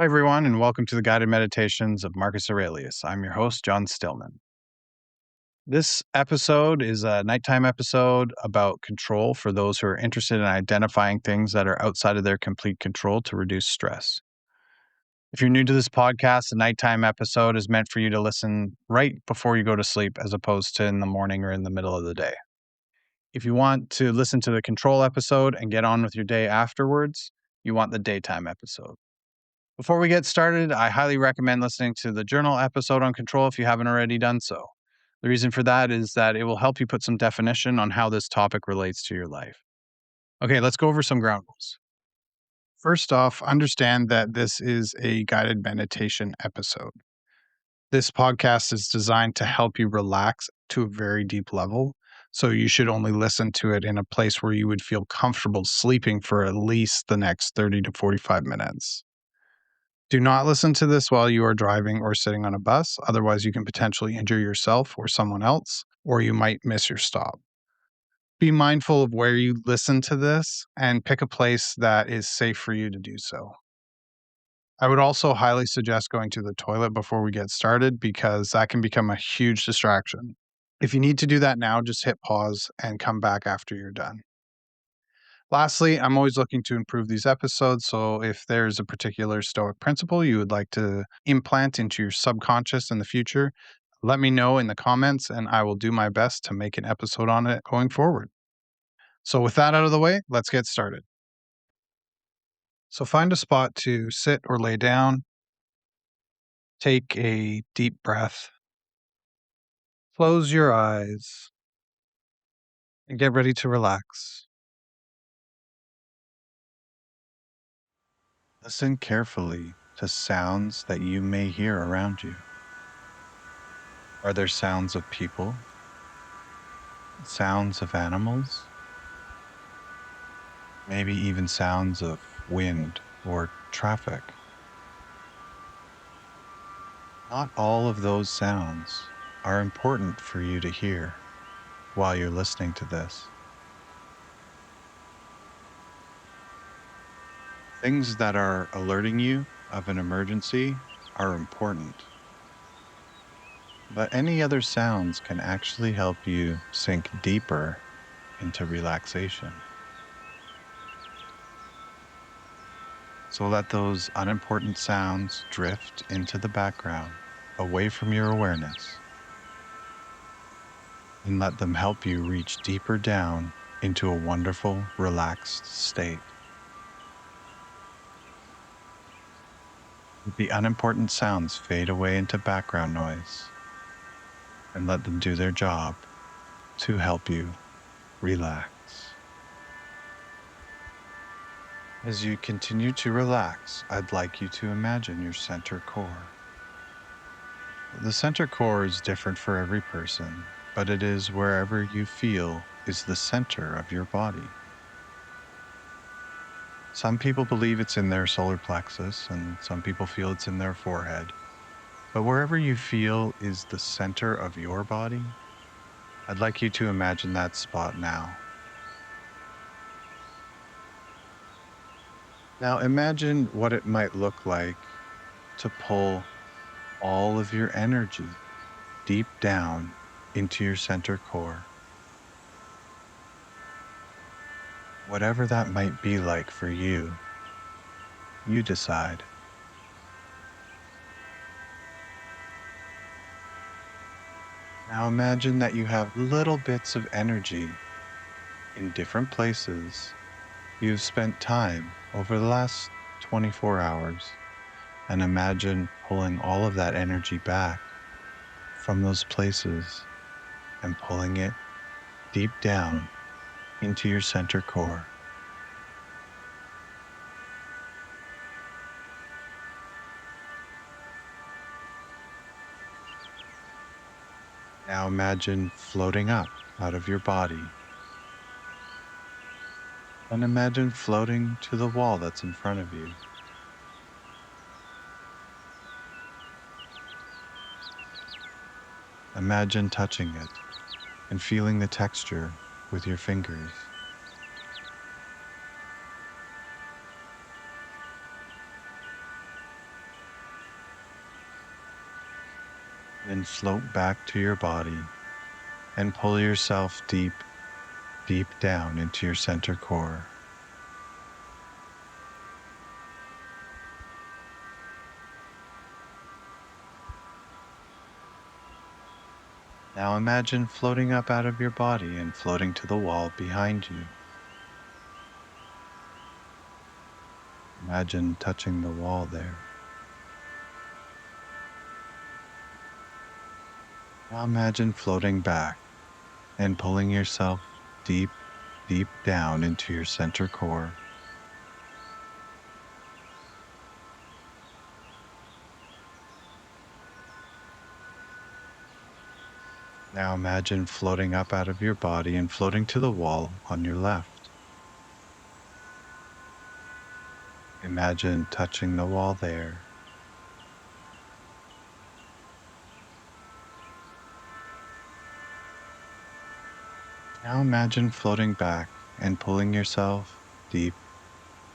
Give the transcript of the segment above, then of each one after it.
Hi, everyone, and welcome to the guided meditations of Marcus Aurelius. I'm your host, John Stillman. This episode is a nighttime episode about control for those who are interested in identifying things that are outside of their complete control to reduce stress. If you're new to this podcast, the nighttime episode is meant for you to listen right before you go to sleep as opposed to in the morning or in the middle of the day. If you want to listen to the control episode and get on with your day afterwards, you want the daytime episode. Before we get started, I highly recommend listening to the journal episode on control if you haven't already done so. The reason for that is that it will help you put some definition on how this topic relates to your life. Okay, let's go over some ground rules. First off, understand that this is a guided meditation episode. This podcast is designed to help you relax to a very deep level, so you should only listen to it in a place where you would feel comfortable sleeping for at least the next 30 to 45 minutes. Do not listen to this while you are driving or sitting on a bus. Otherwise, you can potentially injure yourself or someone else, or you might miss your stop. Be mindful of where you listen to this and pick a place that is safe for you to do so. I would also highly suggest going to the toilet before we get started because that can become a huge distraction. If you need to do that now, just hit pause and come back after you're done. Lastly, I'm always looking to improve these episodes, so if there's a particular Stoic principle you would like to implant into your subconscious in the future, let me know in the comments and I will do my best to make an episode on it going forward. So, with that out of the way, let's get started. So, find a spot to sit or lay down, take a deep breath, close your eyes, and get ready to relax. Listen carefully to sounds that you may hear around you. Are there sounds of people? Sounds of animals? Maybe even sounds of wind or traffic? Not all of those sounds are important for you to hear while you're listening to this. Things that are alerting you of an emergency are important. But any other sounds can actually help you sink deeper into relaxation. So let those unimportant sounds drift into the background, away from your awareness, and let them help you reach deeper down into a wonderful, relaxed state. Let the unimportant sounds fade away into background noise, and let them do their job to help you relax. As you continue to relax, I'd like you to imagine your center core. The center core is different for every person, but it is wherever you feel is the center of your body. Some people believe it's in their solar plexus, and some people feel it's in their forehead. But wherever you feel is the center of your body, I'd like you to imagine that spot now. Now imagine what it might look like to pull all of your energy deep down into your center core. Whatever that might be like for you, you decide. Now imagine that you have little bits of energy in different places you've spent time over the last 24 hours, and imagine pulling all of that energy back from those places and pulling it deep down into your center core. Now imagine floating up out of your body, and imagine floating to the wall that's in front of you. Imagine touching it and feeling the texture with your fingers. Then float back to your body and pull yourself deep, deep down into your center core. Now imagine floating up out of your body and floating to the wall behind you. Imagine touching the wall there. Now imagine floating back and pulling yourself deep, deep down into your center core. Now imagine floating up out of your body and floating to the wall on your left. Imagine touching the wall there. Now imagine floating back and pulling yourself deep,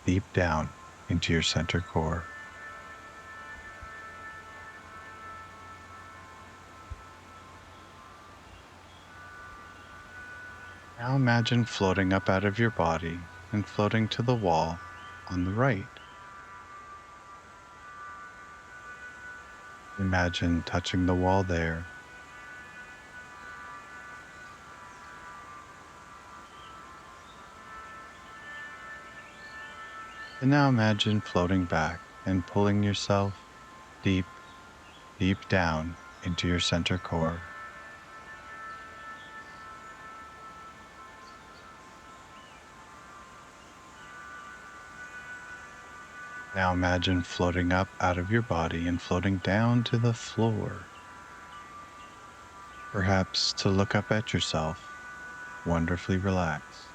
deep down into your center core. Now imagine floating up out of your body and floating to the wall on the right. Imagine touching the wall there. And now imagine floating back and pulling yourself deep, deep down into your center core. Now imagine floating up out of your body and floating down to the floor. Perhaps to look up at yourself, wonderfully relaxed.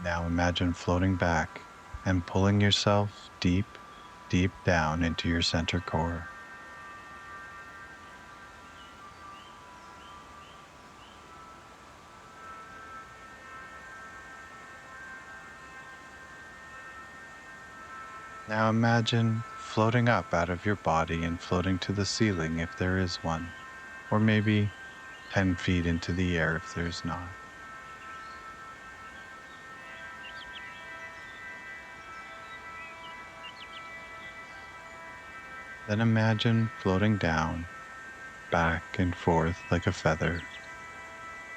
Now imagine floating back and pulling yourself deep, deep down into your center core. Now imagine floating up out of your body and floating to the ceiling if there is one, or maybe 10 feet into the air if there's not. Then imagine floating down, back and forth like a feather,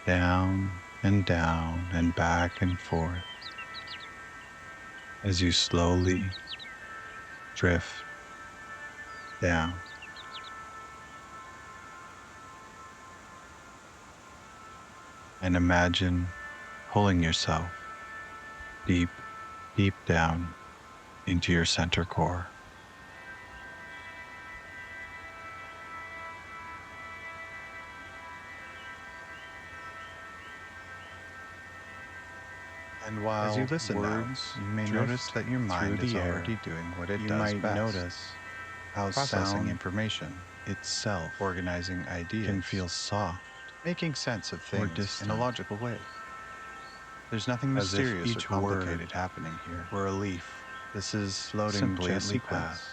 down and back and forth, as you slowly drift down. And imagine pulling yourself deep, deep down into your center core. And while As you listen now, you may notice that your mind is already doing what it does might best. notice how Processing sound information itself organizing ideas can feel soft, making sense of things in distant. a logical way. There's nothing as if mysterious or each word complicated happening here. were a leaf This is floating simply a gently sequence. past.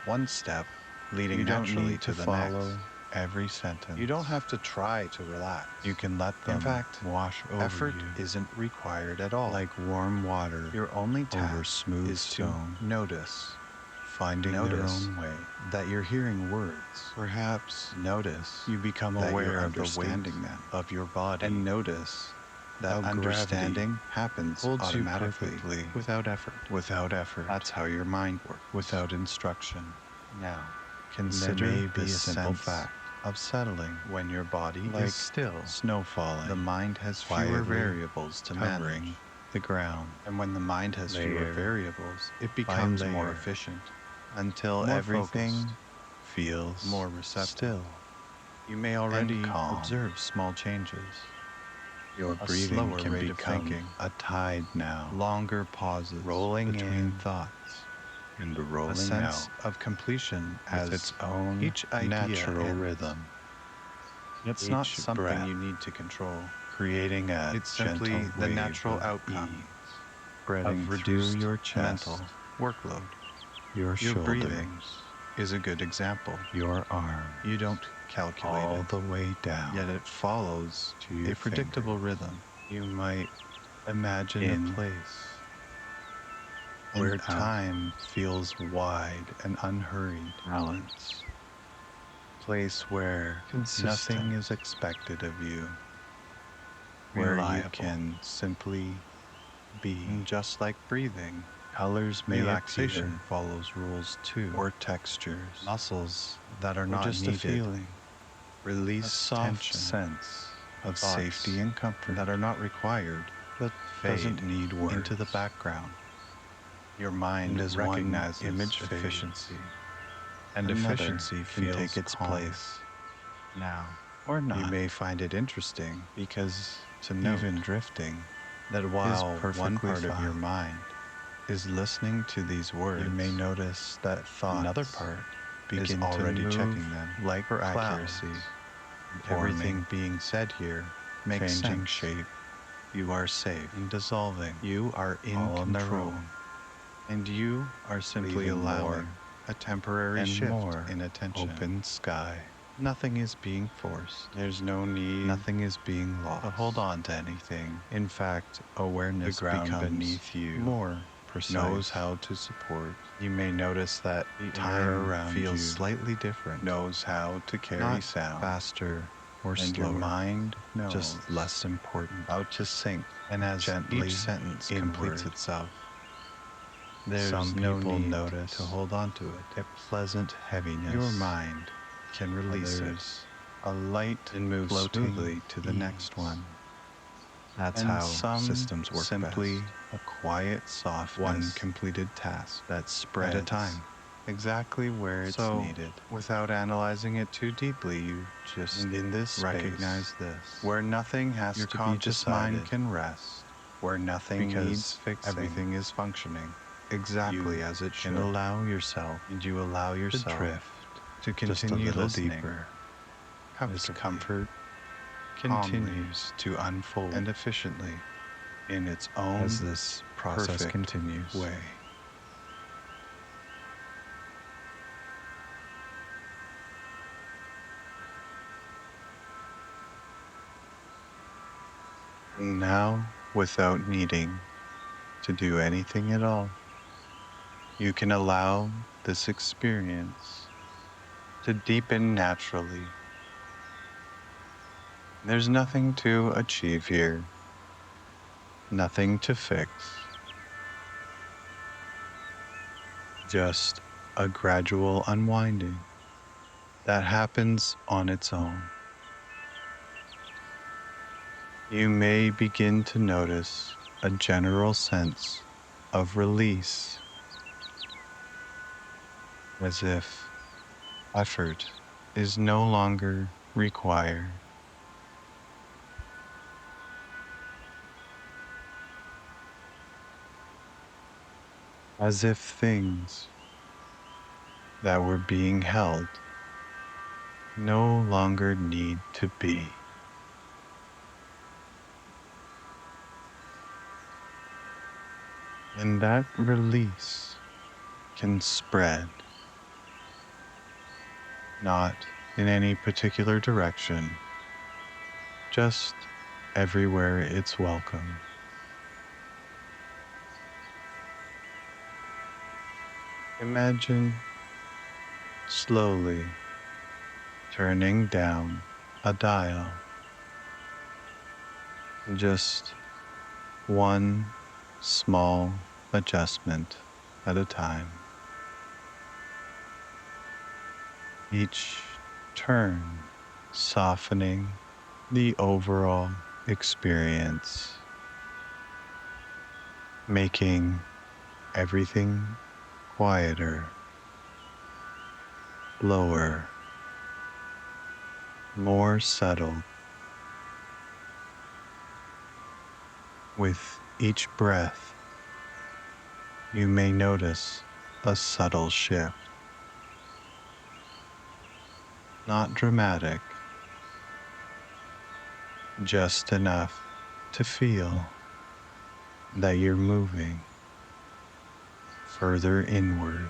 One step leading You don't naturally need to to the follow next. Every sentence. You don't have to try to relax. You can let them In fact, wash over effort you isn't required at all. like warm water Your only over task smooth is stone, to notice finding their Notice own way. that you're hearing words. Perhaps Notice you become that aware you're of the weight understanding them of your body, and notice that how understanding gravity happens holds you automatically perfectly without effort. without effort. That's how your mind works. Without instruction. Now, Consider there may be this a simple sense fact of settling when your body like is still, snow falling. the mind has fewer quietly variables to covering manage. the ground. And when the mind has fewer layer variables, it by becomes more layer, efficient until more everything focused, feels more receptive. still. You may already calm. observe small changes. Your A breathing slower can rate of become thinking. a tide now, Longer pauses rolling between in thoughts. and A rolling sense out of completion with as its own each idea natural ends. rhythm. It's Each not something breath you need to control. creating a It's simply gentle the wave natural of outcome ease, spreading of through reduced your chest, mental workload. your Your shoulders, breathing is a good example. your arms, You don't calculate all it, the way down, yet it follows to your a predictable fingers. rhythm. You might imagine In a place and where out. time feels wide and unhurried. Balance, Place where consistent, nothing is expected of you, where reliable. you can simply be. And just like breathing, colors may Relaxation appear, follows rules too, or textures, muscles that are or not just needed, a feeling. Release a soft tension sense of thoughts safety and comfort that are not required, but doesn't fade need words. into the background. Your mind And as one recognizes image fades, efficiency, and another efficiency can feels take its calm. place. Now, Or you not. may find it interesting because to note Even drifting that while one perfectly part of your fine. mind is listening to these words, you may notice that another part is already checking them, like for accuracy. Everything being said here makes changing shape. You are safe and dissolving. You are in all on their control, own. and you are simply Leaving allowing more a temporary and shift more in attention. open sky. Nothing is being forced. There's no need. Nothing is being lost. To hold on to anything. In fact, awareness The ground becomes beneath you more precise. knows how to support. You may notice that the Time air around feels you slightly different. Knows how to carry Not sound faster or and slower. your mind knows just less important. how to sink. And as Gently each sentence inward. completes itself, there's Some no people need notice to hold on to it. A pleasant heaviness. Your mind can release Others it. A light and move floating smoothly to the next ease. one. That's And how some systems work simply best. a quiet, soft, One one completed task that spreads at a time, exactly where it's needed. Without analyzing it too deeply, you just in this recognize space, this, where nothing has your to be conscious decided, mind can rest, where nothing because needs fixing. Everything is functioning exactly as it should. can Allow yourself, and you allow yourself drift to just a continue little listening. deeper. As comfort continues to unfold and efficiently in its own As this process perfect continues. way. And now, without needing to do anything at all, you can allow this experience to deepen naturally. There's nothing to achieve here, nothing to fix, just a gradual unwinding that happens on its own. You may begin to notice a general sense of release, as if effort is no longer required. As if things that were being held no longer need to be. And that release can spread, not in any particular direction, just everywhere it's welcome. Imagine slowly turning down a dial, just one small adjustment at a time. Each turn softening the overall experience, making everything quieter, lower, more settled. With each breath, you may notice a subtle shift. Not dramatic, just enough to feel that you're moving further inward.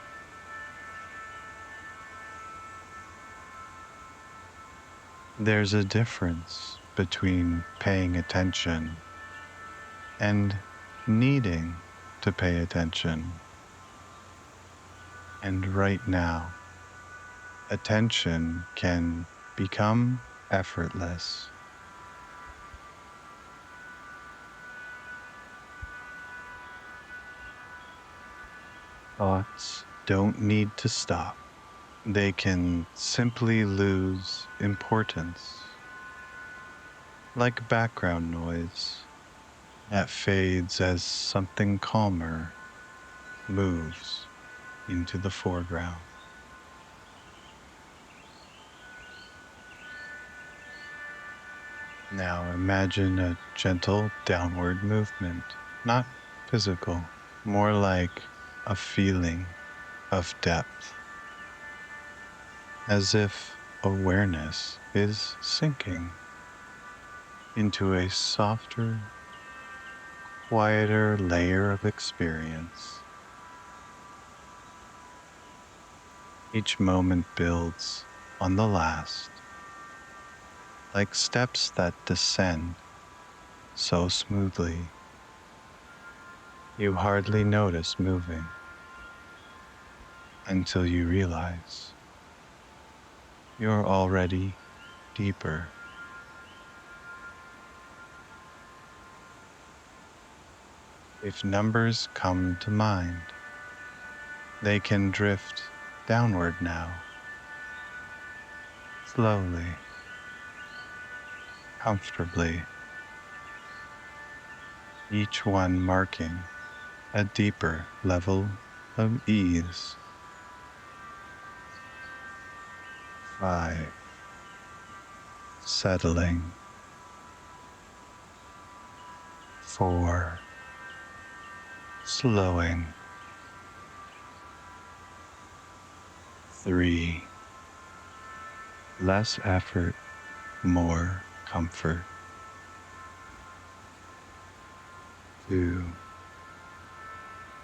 There's a difference between paying attention and needing to pay attention. And right now, attention can become effortless. Thoughts don't need to stop. They can simply lose importance, like background noise that fades as something calmer moves into the foreground. Now imagine a gentle downward movement, not physical, more like a feeling of depth, as if awareness is sinking into a softer, quieter layer of experience. Each moment builds on the last, like steps that descend so smoothly you hardly notice moving until you realize you're already deeper. If numbers come to mind, they can drift downward now, slowly, comfortably, each one marking a deeper level of ease. 5. Settling. 4. Slowing. 3. Less effort, more comfort. 2.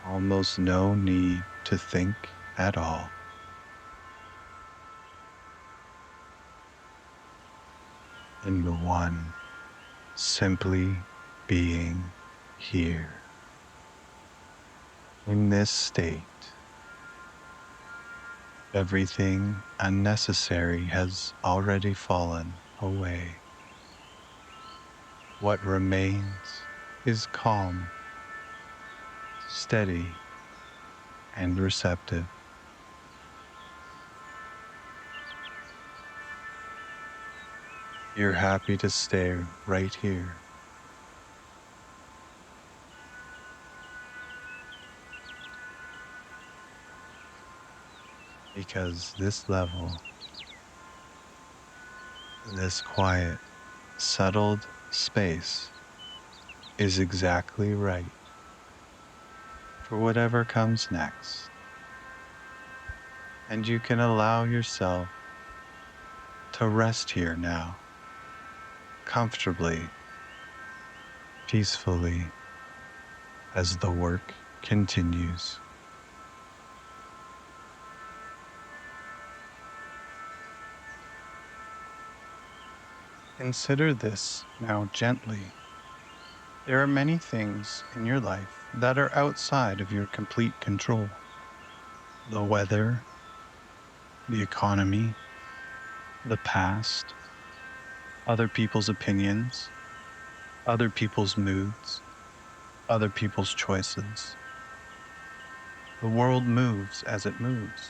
Almost no need to think at all. And 1. Simply being here. In this state, everything unnecessary has already fallen away. What remains is calm, steady, and receptive. You're happy to stay right here. Because this level, this quiet, settled space is exactly right for whatever comes next. And you can allow yourself to rest here now, comfortably, peacefully, as the work continues. Consider this now gently. There are many things in your life that are outside of your complete control. The weather, the economy, the past, other people's opinions, other people's moods, other people's choices. The world moves as it moves.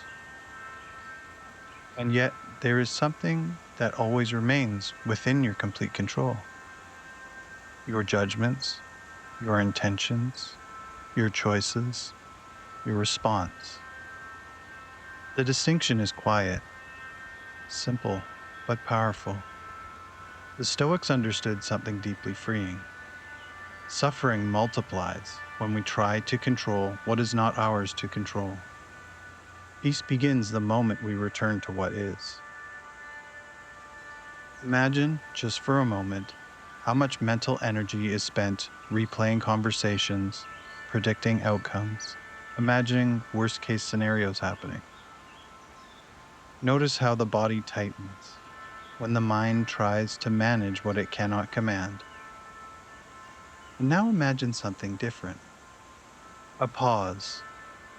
And yet there is something that always remains within your complete control. Your judgments, your intentions, your choices, your response. The distinction is quiet, simple, but powerful. The Stoics understood something deeply freeing. Suffering multiplies when we try to control what is not ours to control. Peace begins the moment we return to what is. Imagine, just for a moment, How much mental energy is spent replaying conversations, predicting outcomes, imagining worst-case scenarios happening? Notice how the body tightens when the mind tries to manage what it cannot command. And now imagine something different. A pause,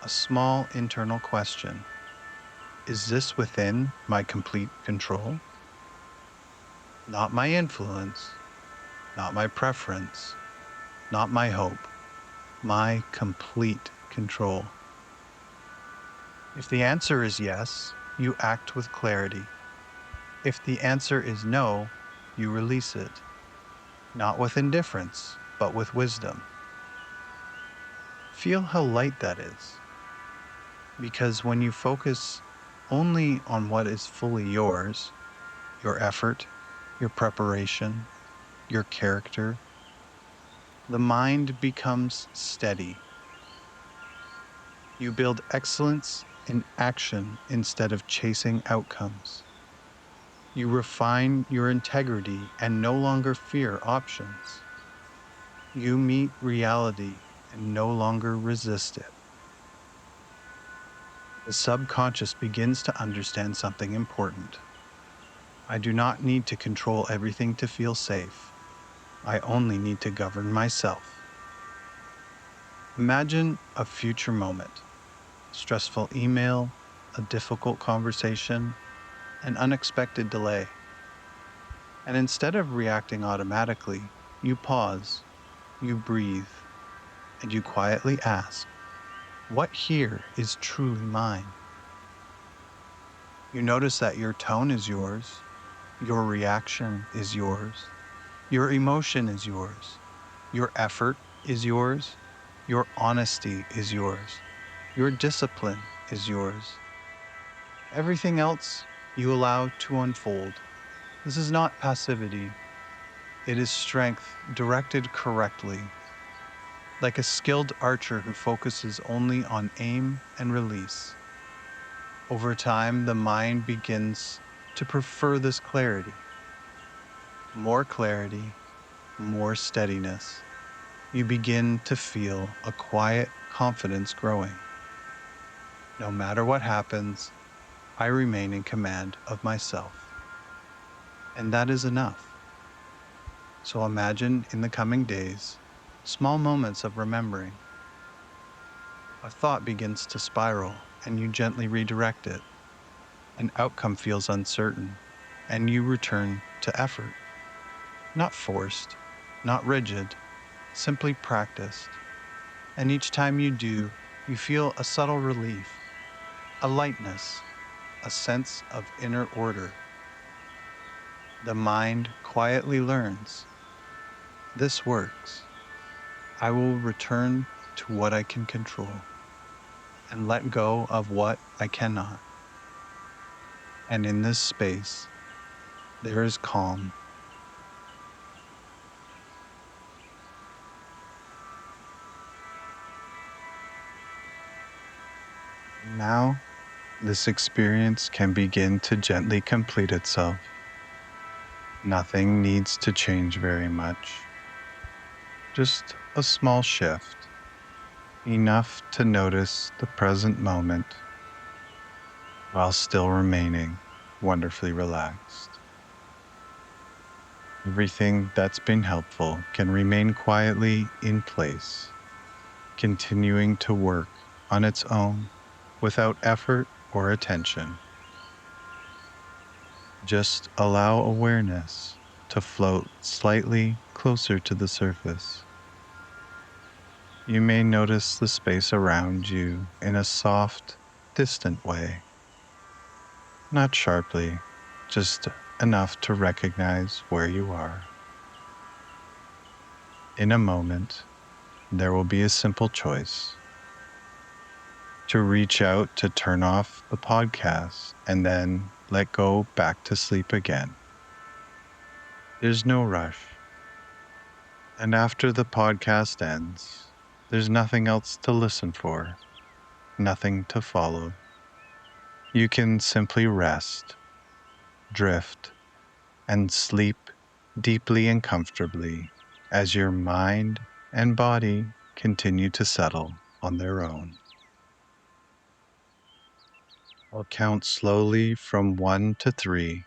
a small internal question. Is this within my complete control? Not my influence, not my preference, not my hope, my complete control. If the answer is yes, you act with clarity. If the answer is no, you release it, not with indifference, but with wisdom. Feel how light that is. Because when you focus only on what is fully yours, your effort, your preparation, your character, the mind becomes steady. You build excellence in action instead of chasing outcomes. You refine your integrity and no longer fear options. You meet reality and no longer resist it. The subconscious begins to understand something important. I do not need to control everything to feel safe. I only need to govern myself. Imagine a future moment, stressful email, a difficult conversation, an unexpected delay. And instead of reacting automatically, you pause, you breathe, and you quietly ask, what here is truly mine? You notice that your tone is yours, your reaction is yours, your emotion is yours, your effort is yours, your honesty is yours, your discipline is yours. Everything else you allow to unfold. This is not passivity. It is strength directed correctly, like a skilled archer who focuses only on aim and release. Over time, the mind begins to prefer this clarity. More clarity, more steadiness. You begin to feel a quiet confidence growing. No matter what happens, I remain in command of myself. And that is enough. So imagine in the coming days, small moments of remembering. A thought begins to spiral and you gently redirect it. An outcome feels uncertain and you return to effort. Not forced, not rigid, simply practiced. And each time you do, you feel a subtle relief, a lightness, a sense of inner order. The mind quietly learns. This works. I will return to what I can control and let go of what I cannot. And in this space, there is calm. Now, this experience can begin to gently complete itself. Nothing needs to change very much. Just a small shift, enough to notice the present moment while still remaining wonderfully relaxed. Everything that's been helpful can remain quietly in place, continuing to work on its own without effort or attention. Just allow awareness to float slightly closer to the surface. You may notice the space around you in a soft, distant way. Not sharply, just enough to recognize where you are. In a moment, there will be a simple choice: to reach out to turn off the podcast and then let go back to sleep again. There's no rush. And after the podcast ends, there's nothing else to listen for, nothing to follow. You can simply rest, drift, and sleep deeply and comfortably as your mind and body continue to settle on their own. I'll count slowly from 1 to 3,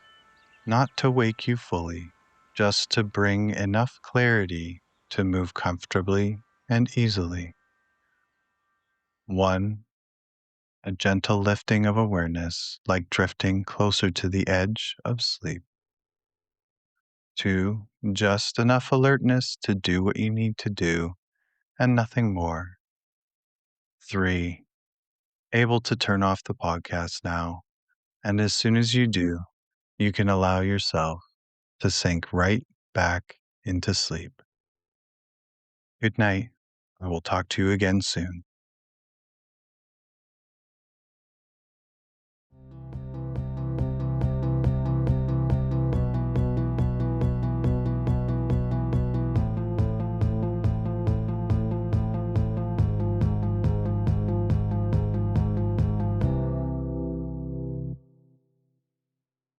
not to wake you fully, just to bring enough clarity to move comfortably and easily. 1, a gentle lifting of awareness, like drifting closer to the edge of sleep. 2, just enough alertness to do what you need to do and nothing more. 3, able to turn off the podcast now. And as soon as you do, you can allow yourself to sink right back into sleep. Good night. I will talk to you again soon.